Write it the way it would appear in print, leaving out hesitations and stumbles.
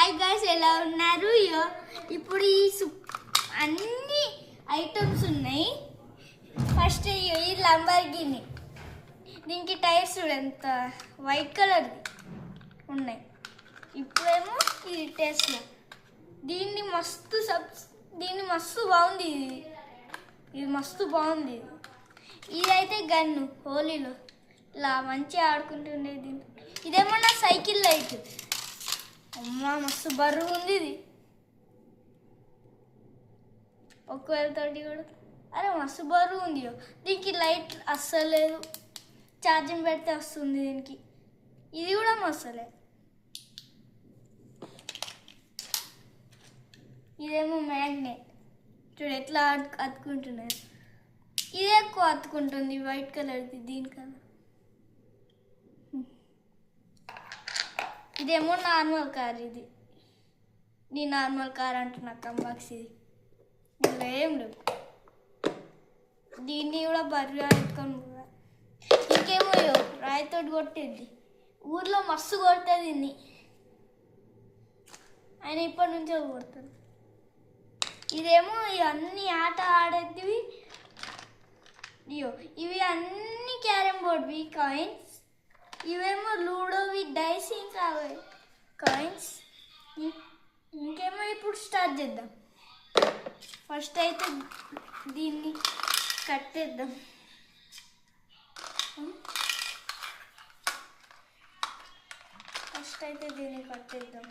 Hi guys, ఎలా ఉన్నారు? ఇప్పుడు ఈ అన్ని ఐటమ్స్ ఉన్నాయి. ఫస్ట్ ఈ లంబర్గిని, దీనికి టైర్స్ ఎంత వైట్ కలర్ ఉన్నాయి. ఇప్పుడేమో ఇది టెస్లా. దీన్ని మస్తు బాగుంది. ఇది మస్తు బాగుంది. ఇదైతే గన్ను హోలీలో ఇలా మంచిగా ఆడుకుంటుండేది. ఇదేమో నా సైకిల్ లైట్. అమ్మా మస్తు బరువు ఉంది ఇది. ఒకవేళ తోటి కూడా అరే మస్తు బరువు ఉంది. దీనికి లైట్ అస్సలు లేదు. ఛార్జింగ్ పెడితే వస్తుంది దీనికి. ఇది కూడా మస్తలే. ఇదేమో మ్యాగ్నెట్. చూడు ఎట్లా అతుకుంటున్నారు. ఇదే ఎక్కువ అతుకుంటుంది వైట్ కలర్ది దీనికన్నా. ఇదేమో నార్మల్ కార్. ఇది నార్మల్ కార్ అంటున్నా, కంబాక్స్. ఇది ఏం లేవు. దీన్ని కూడా బర్రెగా ఎత్తుకొని కూడా. ఇంకేమో రాయితోటి కొట్టేది. ఊర్లో మస్తు కొడుతుంది దీన్ని. ఆయన ఇప్పటి నుంచో కొడుతుంది. ఇదేమో అన్ని ఆట ఆడేటివి. ఇవి అన్ని క్యారమ్ బోర్డ్వి కాయిన్స్. ఇవేమో లూడోవి డైస్. ఇంకా కాయిన్స్. ఇంకేమో ఇప్పుడు స్టార్ట్ చేద్దాం. ఫస్ట్ అయితే దీన్ని కట్టేద్దాం. ఫస్ట్ అయితే దీన్ని కట్టేద్దాం.